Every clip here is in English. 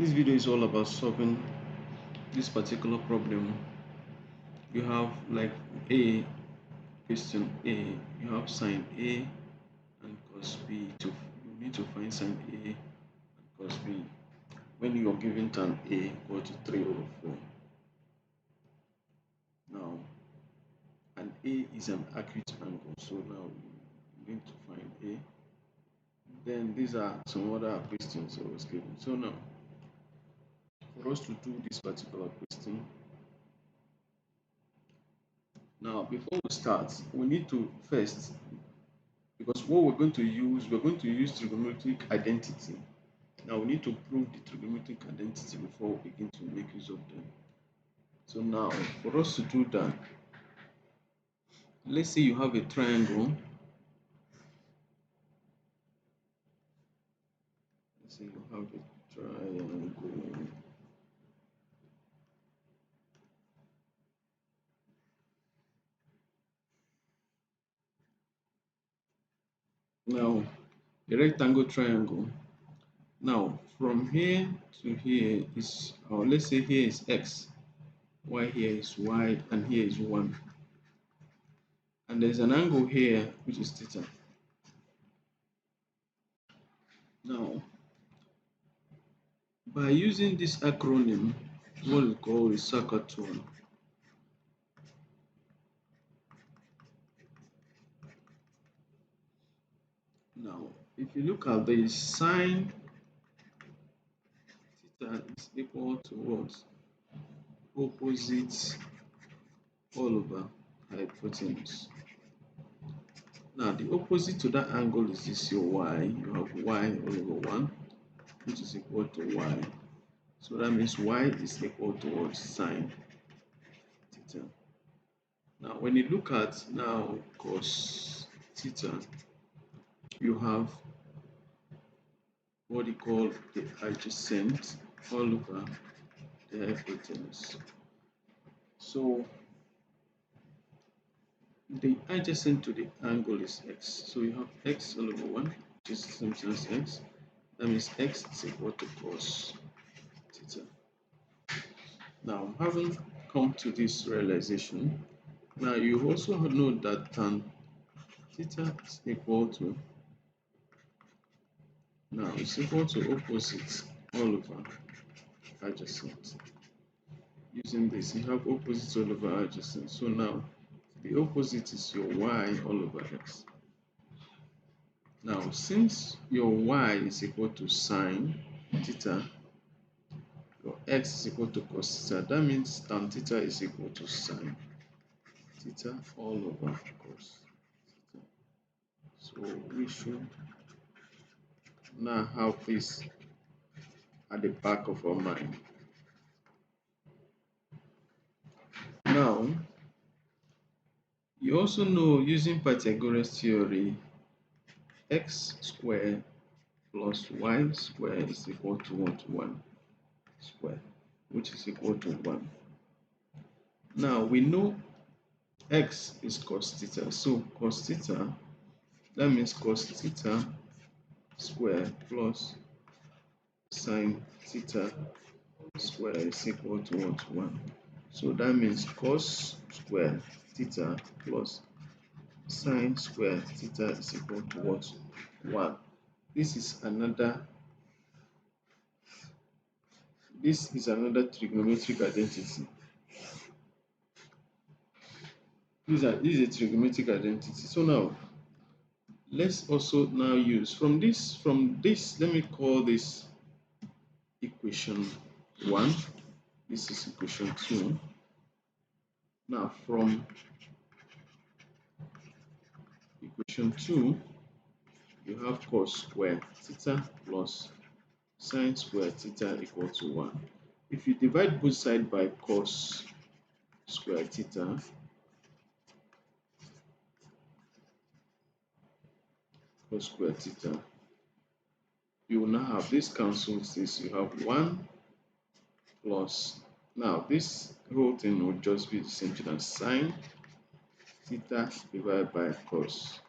This video is all about solving this particular problem. You have like a question A, you have sine A and cos B. You need to find sine A and cos B when you are given tan A equal to 3 over 4. Now, an A is an acute angle, so now you need to find A. Then these are some other questions I was given. So now, for us to do this particular question, now before we start, we need to first, because what we're going to use trigonometric identity. Now we need to prove the trigonometric identity before we begin to make use of them. So now, for us to do that, let's say you have a triangle. Let's say you have a triangle. Now, a rectangle triangle. Now, from here to here is, or let's say here is x, y here is y, and here is 1. And there's an angle here which is theta. Now, by using this acronym, what we call is SACA2. Now, if you look at the sine theta is equal to what? Opposite all over hypotenuse. Now, the opposite to that angle is this, your y. You have y all over 1, which is equal to y. So that means y is equal to what? Sine theta. Now, when you look at now cos theta, you have what you call the adjacent all over the hypotenuse. So the adjacent to the angle is x. So you have x all over 1, which is the same as x. That means x is equal to cos theta. Now, having come to this realization, now you also know that tan theta is equal to, now it's equal to opposite all over adjacent. Using this, you have opposite all over adjacent. So now the opposite is your y all over x. Now, since your y is equal to sine theta, your x is equal to cos theta, that means tan theta is equal to sine theta all over cos theta. So we should now have this at the back of our mind. Now, you also know, using Pythagoras theory, x squared plus y squared is equal to what? 1 squared, which is equal to 1. Now, we know x is cos theta, so cos theta, that means cos theta squared plus sine theta squared is equal to what? 1. So that means cos squared theta plus sine squared theta is equal to what? 1. This is another trigonometric identity. This is a trigonometric identity. So now, let's also now use from this, let me call this equation 1. This is equation 2. Now, from equation 2, you have cos squared theta plus sine squared theta equal to 1. If you divide both sides by cos squared theta, you will now have this cancels this. You have 1 plus, now this whole thing will just be the same thing as sine theta divided by cos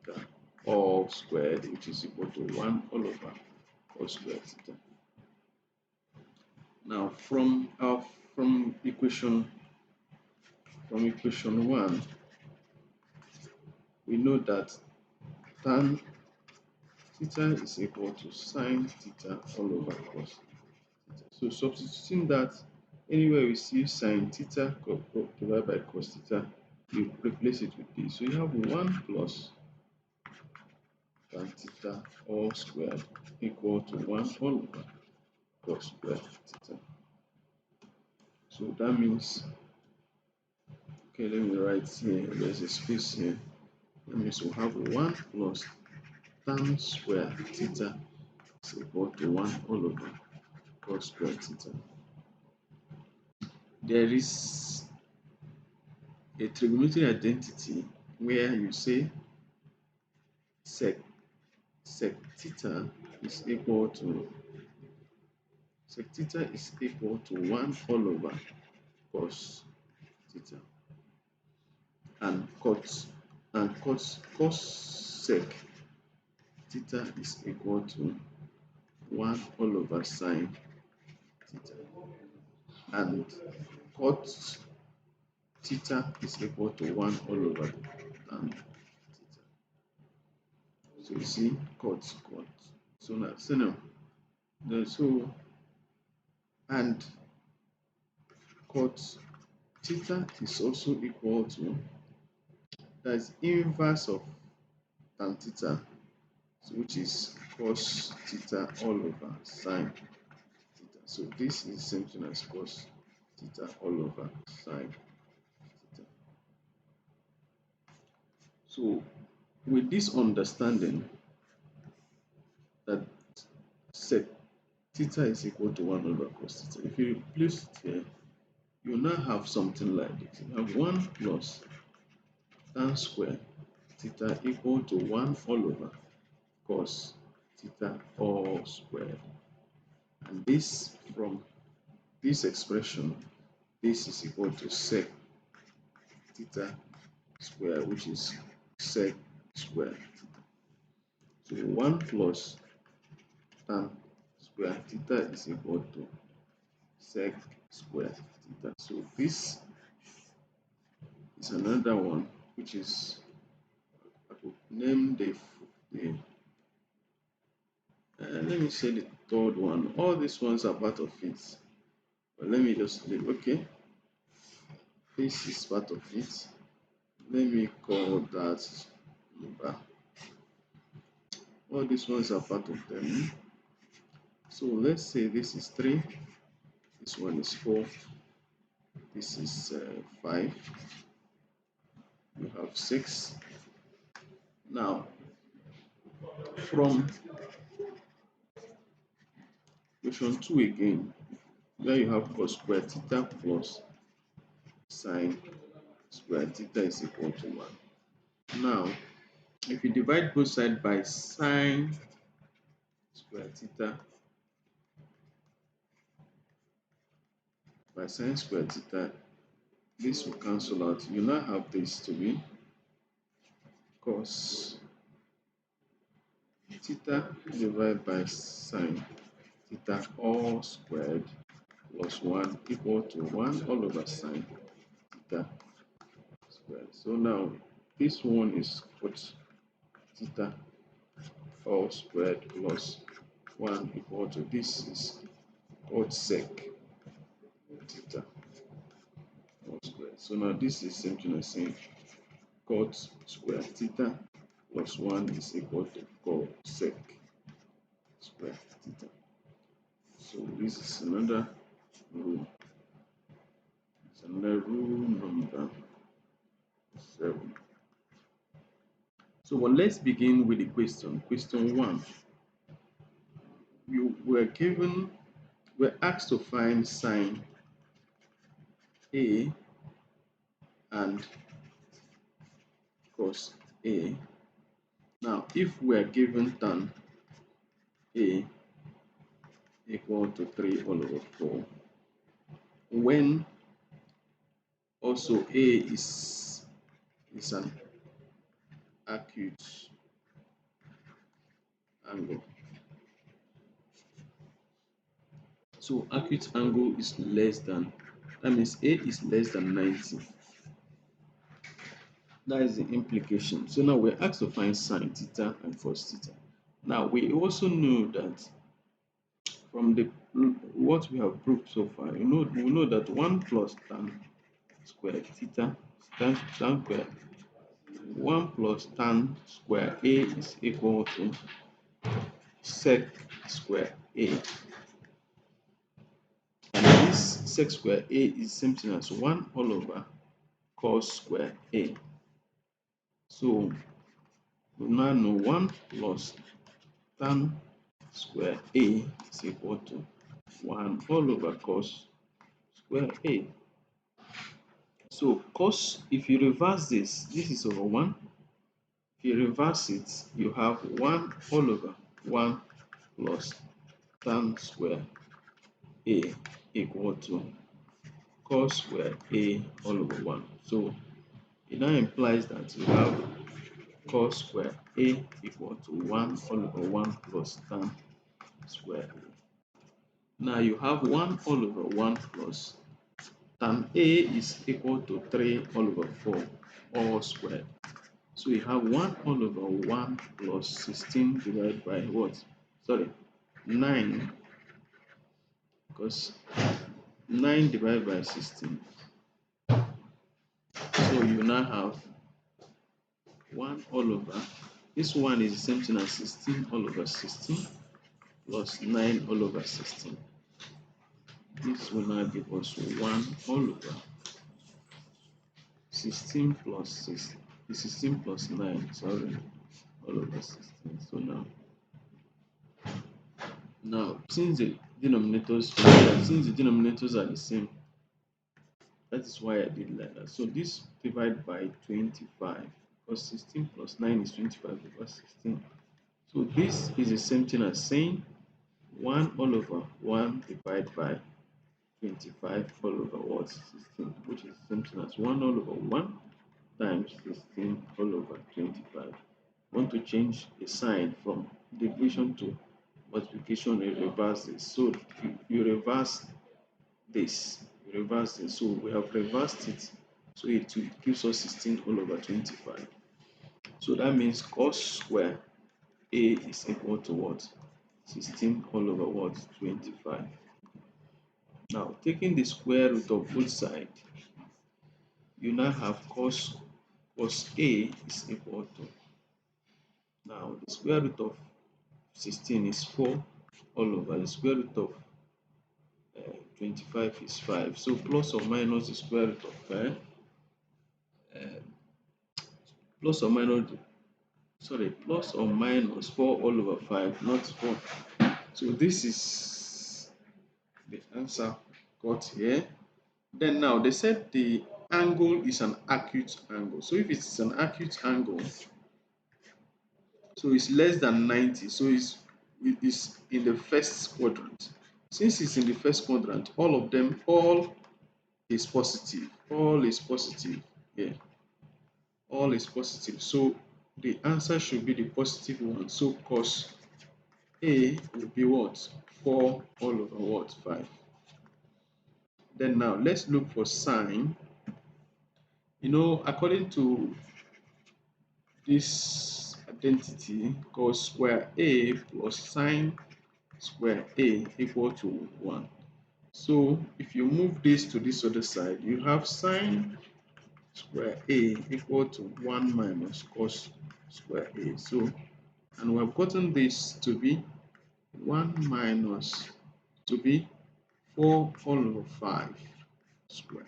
theta all squared, which is equal to 1 all over cos squared theta. Now from equation 1, we know that tan theta is equal to sine theta all over cos theta. So substituting that, anywhere we see sine theta divided by cos theta, you replace it with this. So you have 1 plus tan theta all squared equal to 1 all over cos squared theta. So that means, okay, let me write here, there's a space here. That means we'll have 1 plus tan square theta is equal to 1 all over cos square theta. There is a trigonometry identity where you say sec theta is equal to 1 all over cos theta, and cos sec theta is equal to 1 all over sine theta, and cot theta is equal to 1 all over tan theta. So you see cot. So and cot theta is also equal to, that's inverse of tan theta, which is cos theta all over sine theta. So this is the same thing as cos theta all over sine theta. So with this understanding that sec theta is equal to 1 over cos theta, if you replace it here, you now have something like this. You have 1 plus tan square theta equal to 1 all over cos theta all squared. And this, from this expression, this is equal to sec theta square, which is sec square theta. So 1 plus tan square theta is equal to sec square theta. So this is another one, which is, I could name the let me say the third one. All these ones are part of it, but let me just leave. Okay, this is part of it. Let me call that number. All these ones are part of them. So let's say this is 3, this one is 4, this is 5, you have 6. Now from equation 2 again, where you have cos square theta plus sine square theta is equal to 1. Now if you divide both sides by sine square theta this will cancel out. You now have this to be cos theta divided by sine theta all squared plus 1 equal to 1 all over sine theta squared. So now this one is cot theta all squared plus 1 equal to, this is cot sec theta all squared. So now this is same thing as saying cot square theta plus 1 is equal to cot sec square theta. So this is another rule. It's another rule number 7. So well, let's begin with the question. Question 1. We're asked to find sine A and cos A. Now, if we're given tan A equal to 3 all over 4, when also A is an acute angle. So acute angle is less than, that means A is less than 90. That is the implication. So now we're asked to find sine theta and cos theta. Now we also know that from the what we have proved so far, we know that 1 plus tan square theta, tan square, 1 plus tan square A is equal to sec square A. And this sec square A is same thing as 1 all over cos square A. So we now know 1 plus tan square A is equal to 1 all over cos square A. So cos, if you reverse this is over 1. If you reverse it, you have 1 all over 1 plus tan square A equal to cos square A all over 1. So it now implies that you have cos square A equal to 1 all over 1 plus tan square A. Now you have 1 all over 1 plus tan A is equal to 3 all over 4 all squared. So you have 1 all over 1 plus 16 divided by what? Sorry, 9, because 9 divided by 16. So you now have 1 all over, this one is the same thing as 16 all over 16 plus 9 all over 16. This will now give us 1 all over 16 plus 6, 16 plus 9, sorry, all over 16. So now since the denominators are the same, that is why I did like that. So this divide by 25, because 16 plus 9 is 25 over 16. So this is the same thing as saying 1 all over 1 divided by 25 all over what? 16, which is the same thing as 1 all over 1 times 16 all over 25. Want to change the sign from division to multiplication, you reverse this. So you reverse this, so we have reversed it, so it gives us 16 all over 25. So that means cos square A is equal to what? 16 all over what? 25. Now taking the square root of both sides, you now have cos A is equal to, now the square root of 16 is 4 all over, the square root of 25 is 5. So plus or minus the square root of plus or minus, sorry, plus or minus 4 all over 5, not 4. So this is the answer got here. Then now they said the angle is an acute angle. So if it's an acute angle, so it's less than 90, so it's in the first quadrant. Since it's in the first quadrant, all is positive. All is positive. Yeah. All is positive. So the answer should be the positive one. So cos A will be what? 4 all over what? 5. Then now let's look for sine. According to this identity, cos square A plus sine square A equal to 1. So if you move this to this other side, you have sine square A equal to 1 minus cos square A. So, and we have gotten this to be 1 minus, to be 4 all over 5 square.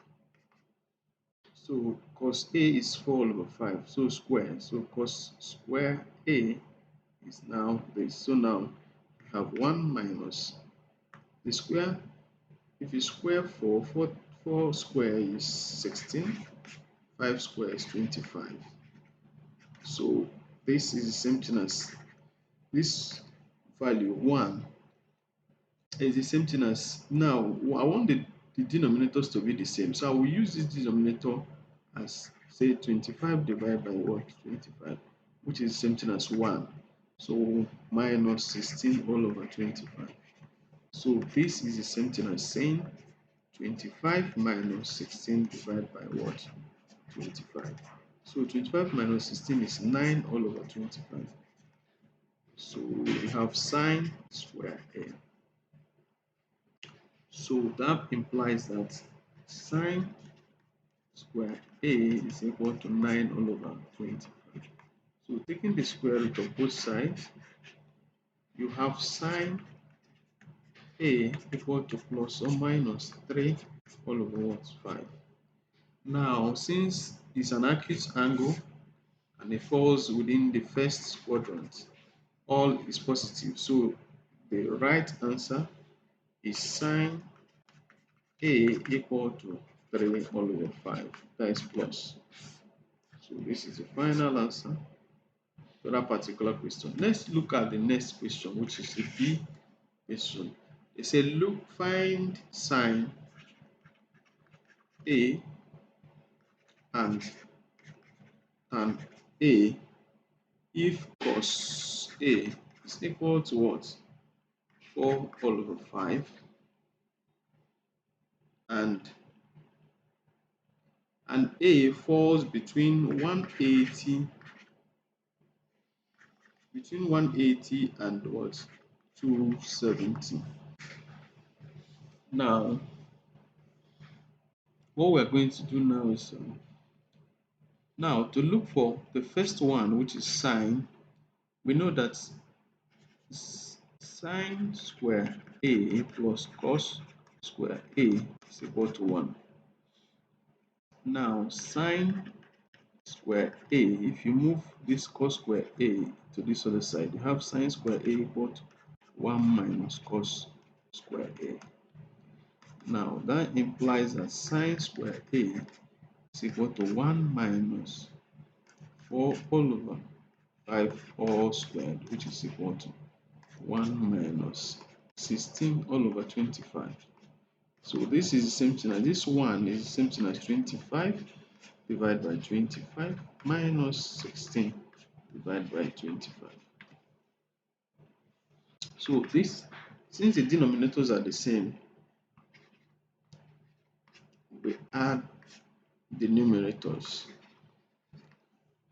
So cos A is 4 all over 5, so square. So cos square A is now this. So now we have 1 minus the square. If you square 4 square is 16, 5 square is 25. So this is the same thing as this value 1 is the same thing as, now I want the denominators to be the same. So I will use this denominator as, say, 25 divided by what? 25, which is the same thing as 1. So minus 16 all over 25. So this is the same thing as saying 25 minus 16 divided by what? 25. So 25 minus 16 is 9 all over 25. So we have sine square a. So that implies that sine square a is equal to 9 all over 25. So taking the square root of both sides, you have sine a equal to plus or minus 3 all over what? 5. Now, since it's an acute angle and it falls within the first quadrant, all is positive. So the right answer is sine a equal to 3 all over 5. That is plus. So this is the final answer to that particular question. Let's look at the next question, which is the B question. They say, look, find sine A and tan A if cos A is equal to what? 4 all over 5 and A falls between 180 and what? 270. Now, what we're going to do now is now to look for the first one, which is sine. We know that sine square A plus cos square A is equal to 1. Now, sine square A, if you move this cos square A to this other side, you have sine square A equal to 1 minus cos square A. Now, that implies that sine square A is equal to 1 minus 4 all over 5 all squared, which is equal to 1 minus 16 all over 25. So this is the same thing as this one is the same thing as 25 divided by 25 minus 16 divided by 25. So this, since the denominators are the same, we add the numerators.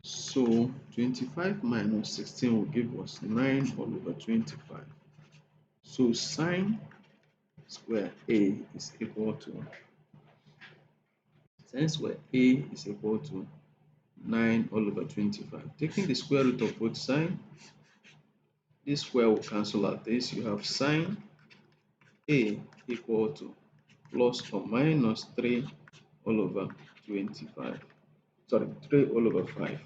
So 25 minus 16 will give us 9 all over 25. So sine square A is equal to sine square A is equal to 9 all over 25. Taking the square root of both sides, this square will cancel out this. You have sine A equal to plus or minus 3 all over 25. Sorry, 3 all over 5.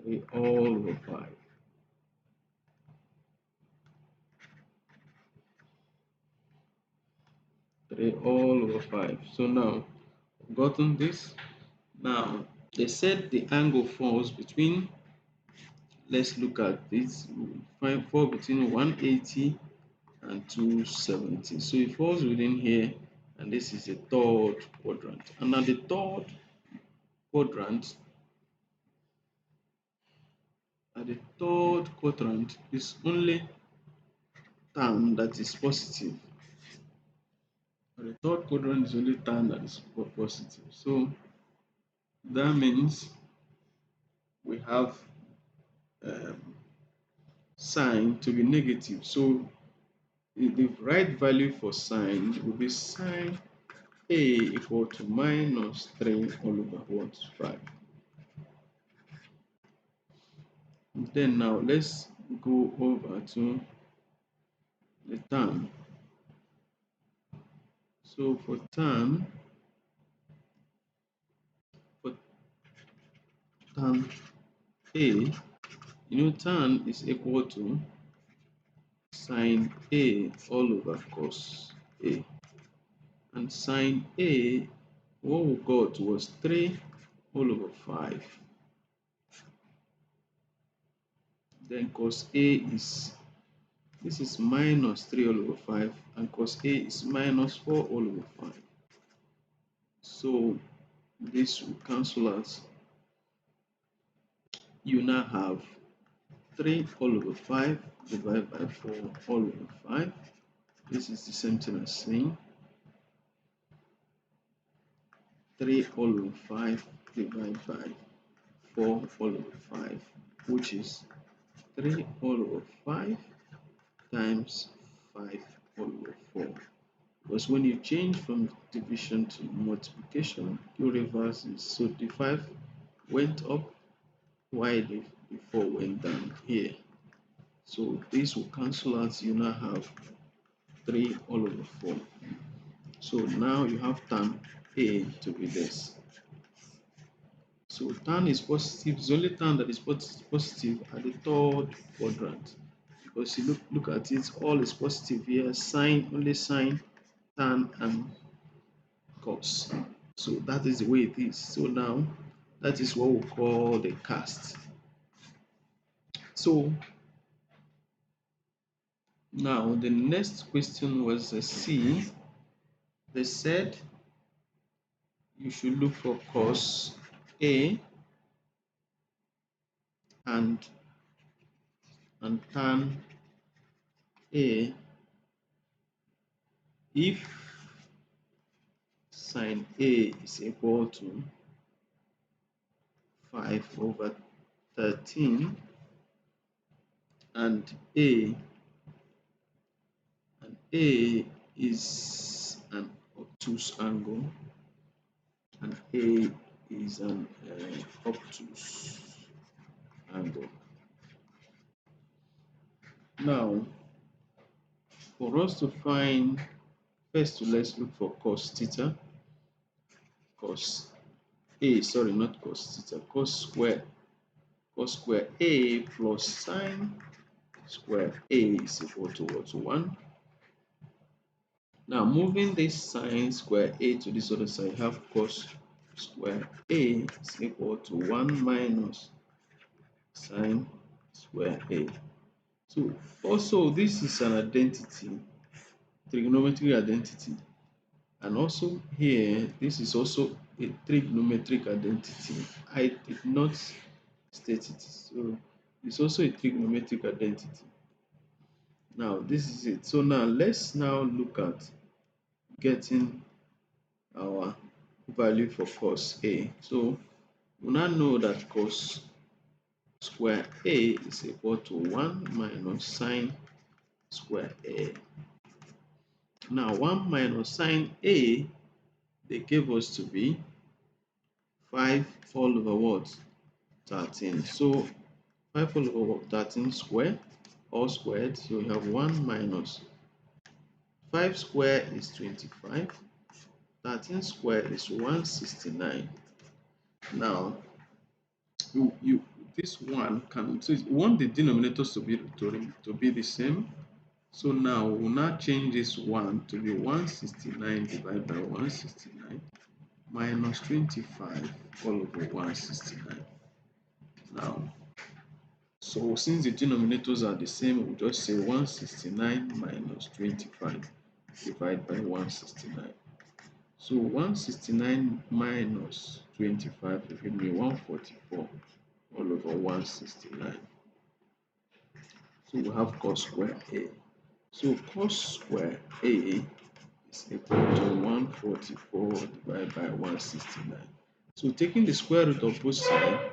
3 all over 5. 3 all over 5. So now, we've gotten this. Now, they said the angle falls between, let's look at this, fall between 180 and 270. So it falls within here, and this is the third quadrant. And now the third quadrant, is only tan that is positive. The third quadrant is only tan that is positive. So that means we have sine to be negative. So the right value for sine will be sine A equal to minus 3 all over what? 5. Then now let's go over to the tan. So for tan A, tan is equal to sine A all over cos A. And sine A, what we got was 3 all over 5. Then cos A is, this is minus 3 all over 5, and cos A is minus 4 all over 5. So this will cancel out. You now have 3 all over 5 divided by 4 all over 5. This is the same thing as saying 3 all over 5 divided by 4 all over 5, which is 3 all over 5 times 5 all over 4. Because when you change from division to multiplication, you reverse it. So the 5 went up while the 4 went down here. So this will cancel out. You now have 3 all over 4. So now you have tan A to be this. So tan is positive. It's only tan that is positive at the third quadrant. Because you look at it, all is positive here. Sine, only sine, tan, and cos. So that is the way it is. So now that is what we call the cast. So now the next question was a C. They said you should look for cos A and tan A if sine A is equal to 5 over 13 and A is an obtuse angle and A is an obtuse angle. Now, for us to find, first let's look for cos theta, cos A, sorry, not cos theta, cos square A plus sine square A is equal to what? 1. Now, moving this sine square A to this other side, have cos square A is equal to 1 minus sine square A. So, also, this is an identity, trigonometric identity. And also here, this is also a trigonometric identity. I did not state it. So, it's also a trigonometric identity. Now, this is it. So, now let's now look at getting our value for cos A. So we now know that cos square A is equal to 1 minus sine square A. Now 1 minus sine A, they gave us to be 5 all over what? 13. So 5 all over 13 square, all squared. So we have 1 minus 5 square is 25. 13 square is 169. Now, this one can, so you want the denominators to be the same. So now we'll now change this 1 to be 169 divided by 169 minus 25 all over 169. Now, so since the denominators are the same, we'll just say 169 minus 25 divided by 169. So 169 minus 25 will give me 144 all over 169. So we have cos square A. So cos square A is equal to 144 divided by 169. So taking the square root of both sides,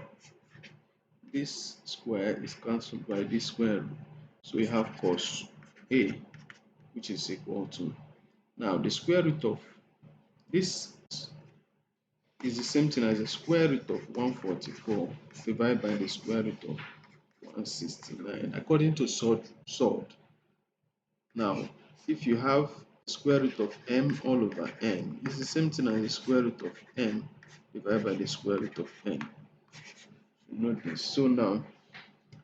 this square is cancelled by this square root. So we have cos A, which is equal to, now the square root of this is the same thing as the square root of 144 divided by the square root of 169 according to sort. Now, if you have square root of m all over n, it's the same thing as the square root of n divided by the square root of n. Note this. So now,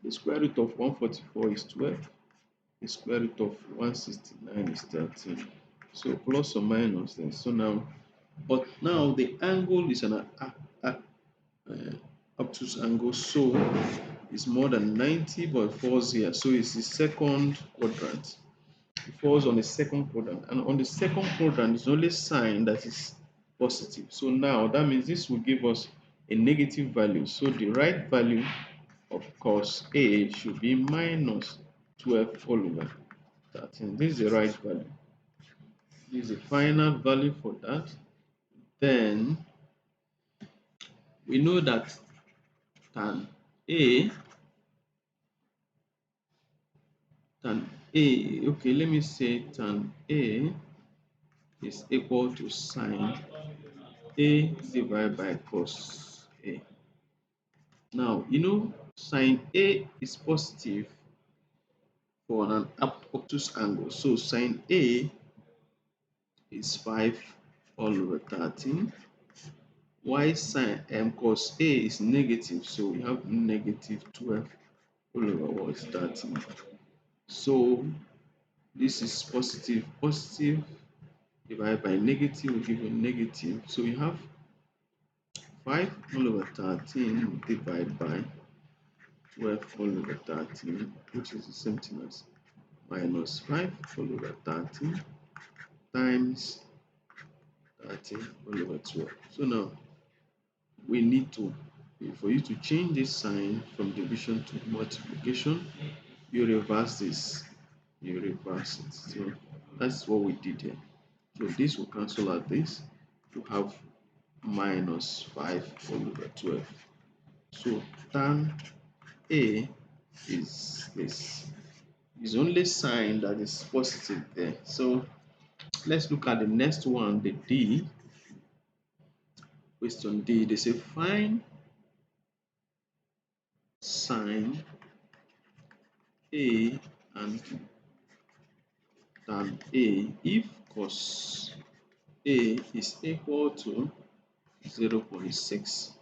the square root of 144 is 12. The square root of 169 is 13. So plus or minus then. So now, but now the angle is an obtuse angle, so it's more than 90, but it falls here. So it's the second quadrant. It falls on the second quadrant, and on the second quadrant is only sign that is positive. So now that means this will give us a negative value. So the right value of cos A should be minus 12 all over 13. This is the right value. This is the final value for that. Then we know that tan A, okay, let me say tan A is equal to sine A divided by cos A. Now, sine A is positive for an obtuse angle. So sine A is 5 all over 13. While sine cos A is negative, so we have negative 12 all over what? 13. So this is positive, divided by negative will give you negative. So we have 5 all over 13 divided by 12 all over 13, which is the same thing as minus 5 all over 13 times 13 all over 12. So now we need to, for you to change this sign from division to multiplication, you reverse this, you reverse it. So that's what we did here. So this will cancel out this to have minus 5 all over 12. So tan A is this. It's only sign that is positive there. So let's look at the next one, the D. Question D, they say find sine A and tan A if cos A is equal to 0.6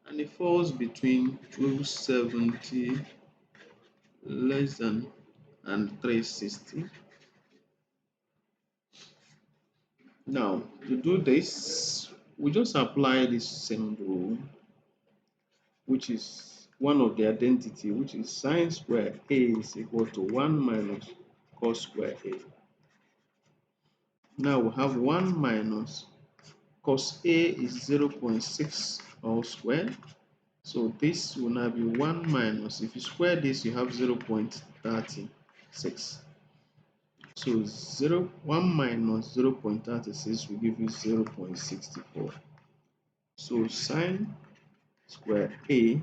and it falls between 270 less than and 360. Now to do this, we just apply this same rule, which is one of the identity, which is sine square A is equal to 1 minus cos square A. Now we have 1 minus cos A is 0.6 all squared. So this will now be 1 minus, if you square this, you have 0.36. So 1 minus 0.36 will give you 0.64. So sine square A,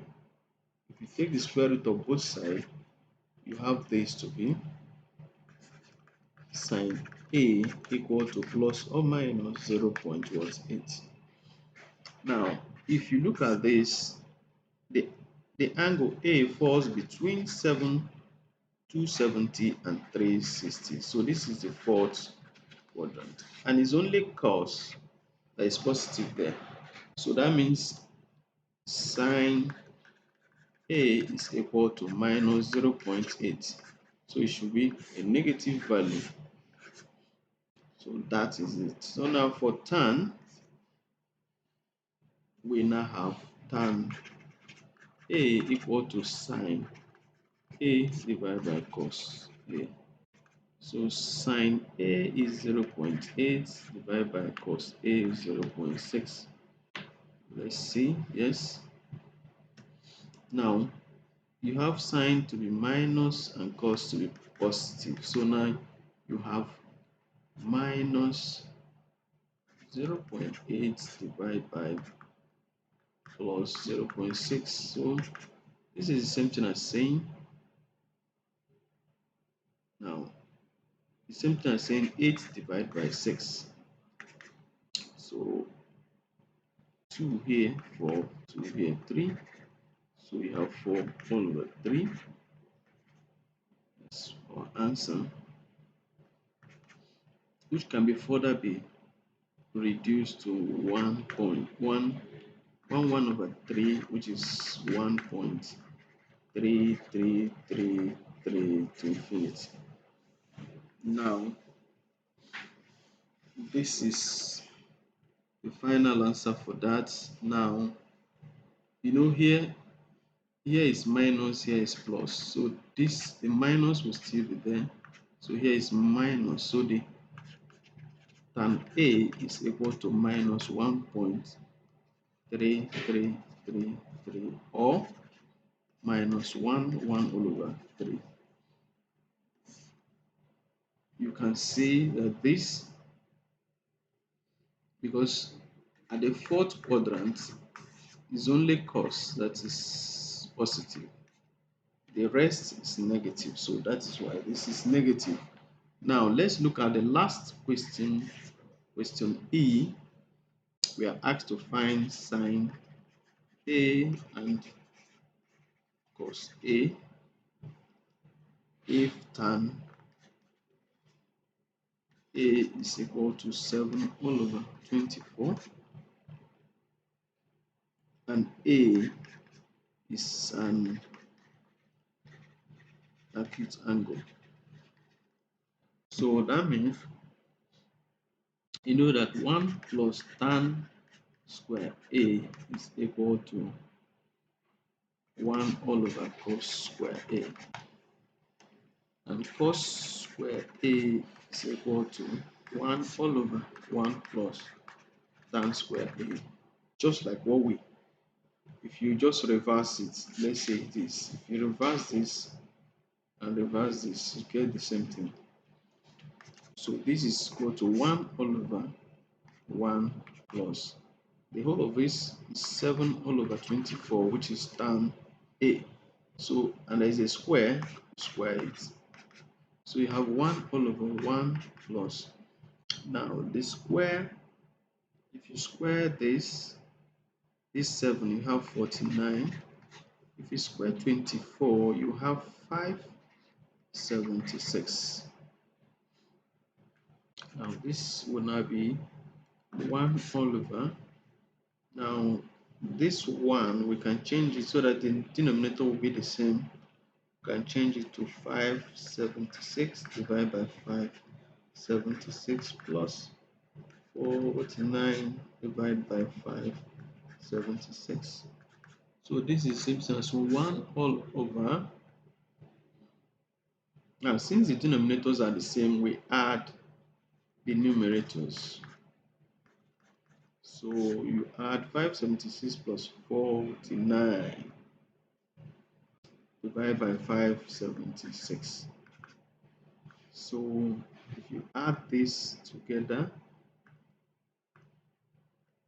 if you take the square root of both sides, you have this to be sine A equal to plus or minus 0.18. Now, if you look at this, the angle A falls between 270 and 360. So this is the fourth quadrant, and it's only cos that is positive there. So that means sine A is equal to minus 0.8. So it should be a negative value. So that is it. So now for tan, we now have tan A equal to sine A divided by cos A. So sine A is 0.8 divided by cos A is 0.6. Let's see, yes. Now you have sine to be minus and cos to be positive. So now you have minus 0.8 divided by plus 0.6. So this is the same thing as saying, now the same thing as saying 8 divided by 6. So 2 here, 4, 2 here, 3. So we have 4 all over 3. That's our answer, which can be further be reduced to 1.111 over 3, which is 1.3333 to infinity. Now, this is the final answer for that. Now, here is minus, here is plus. So the minus will still be there. So here is minus. So the tan A is equal to minus 1.3333, or minus 1 all over 3. You can see that this, because at the fourth quadrant is only cos that is positive, the rest is negative, so that is why this is negative. Now let's look at the last question, question E. We are asked to find sine A and cos A if tan A is equal to 7 all over 24 and A is an acute angle. So that means you know that 1 plus tan square A is equal to 1 all over cos square A. And cos square A is equal to 1 all over 1 plus tan square A. Just like what we, if you just reverse it, let's say this, if you reverse this and reverse this, you get the same thing. So this is equal to 1 all over 1 plus the whole of this is 7 all over 24, which is tan A. So, and there is a square, square it. So you have 1 all over 1 plus. Now the square, if you square this 7, you have 49. If you square 24, you have 576. Now this will now be 1 all over. Now this 1, we can change it so that the denominator will be the same. We can change it to 576 divided by 576 plus 49 divided by 576. So this is same as 1 all over. Now since the denominators are the same, we add the numerators. So you add 576 plus 49 divided by 576. So if you add this together,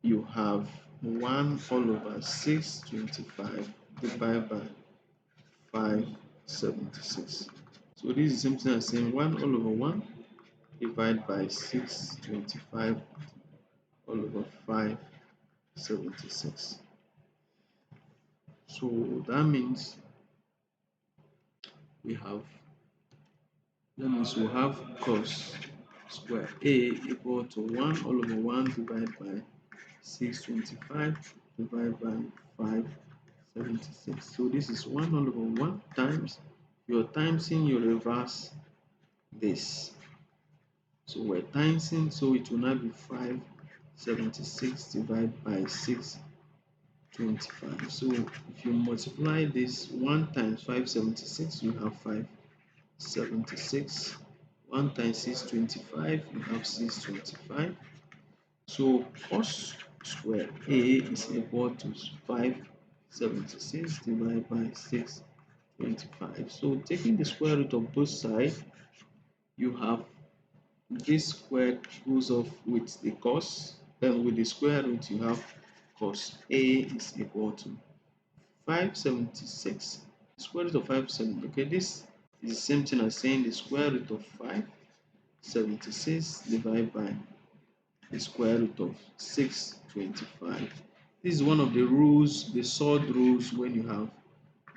you have 1 all over 625 divided by 576. So this is something as saying 1 all over 1 divided by 625 all over 576. So that means we have, cos square A equal to 1 all over 1 divided by 625 divided by 576. So this is 1 all over 1 times your timesing, you reverse this. So we're timesing, so it will now be 576 divided by 625. So if you multiply this 1 times 576, you have 576. 1 times 625, you have 625. So cos square A is equal to 576 divided by 625. So taking the square root of both sides, you have this square goes off with the cos. Then with the square root, you have cos A is equal to 576. Square root of 570. Okay, this is the same thing as saying the square root of 576 divided by the square root of 625. This is one of the rules, the sword rules, when you have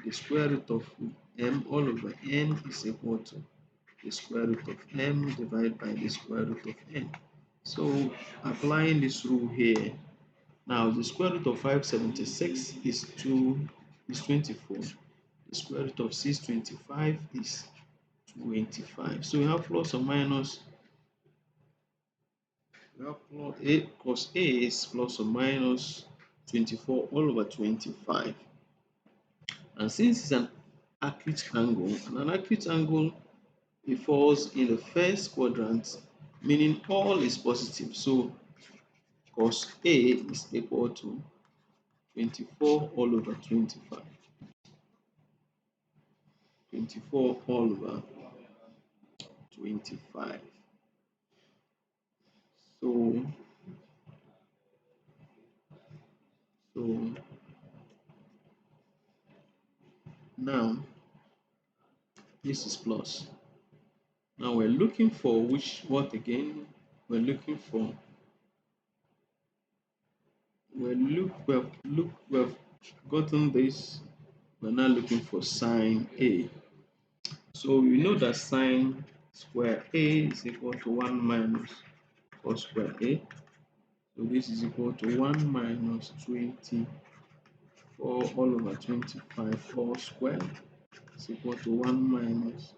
the square root of m all over n is equal to the square root of m divided by the square root of n. So applying this rule here, now the square root of 576 is 24. The square root of 625 is 25. So we have plus or minus. Cos A is plus or minus 24 all over 25. And since it's an acute angle, and an acute angle, it falls in the first quadrant, meaning all is positive. So cos A is equal to 24 all over 25. 24 all over 25. So, so now this is plus. Now we're looking for what again? We're looking for we've gotten this. We're now looking for sine A. So we know that sine square A is equal to 1 minus cos square A. So this is equal to 1 minus 24 all over 25 all square is equal to 1 minus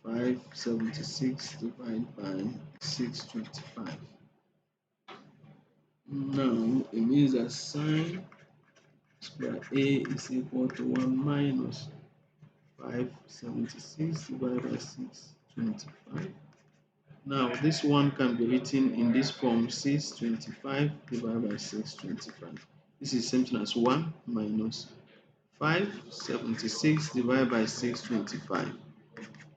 576 divided by 625. Now it means that sine square A is equal to 1 minus 576 divided by 625. Now this one can be written in this form: 625 divided by 625. This is same thing as 1 minus 576 divided by 625.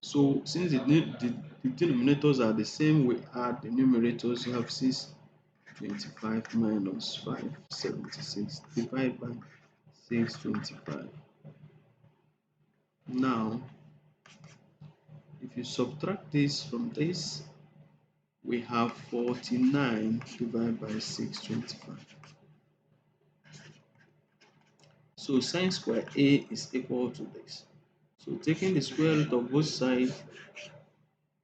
So since the denominators are the same, we add the numerators. You have 625 minus 576 divided by 625. Now, if you subtract this from this, we have 49 divided by 625. So sine square A is equal to this. So taking the square root of both sides,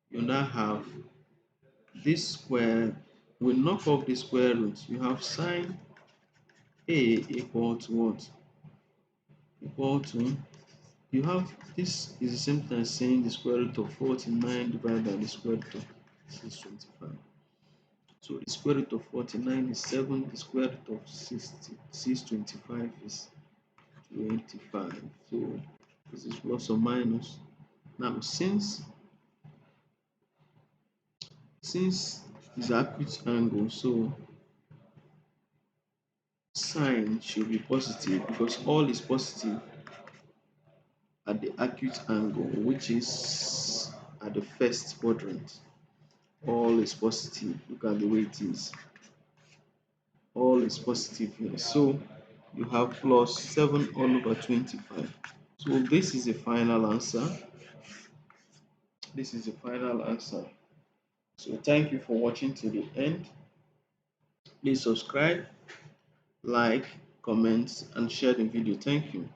you now have this square. We knock off the square root. You have sine A equal to what? Equal to, you have, this is the same thing as saying the square root of 49 divided by the square root of 625. So the square root of 49 is 7, the square root of 625 is 25. So this is plus or minus. Now since it's acute angle, so sine should be positive because all is positive at the acute angle, which is at the first quadrant. All is positive. Look at the way it is. All is positive here. So you have plus 7 all over 25. So this is the final answer. This is the final answer. So thank you for watching to the end. Please subscribe, like, comment, and share the video. Thank you.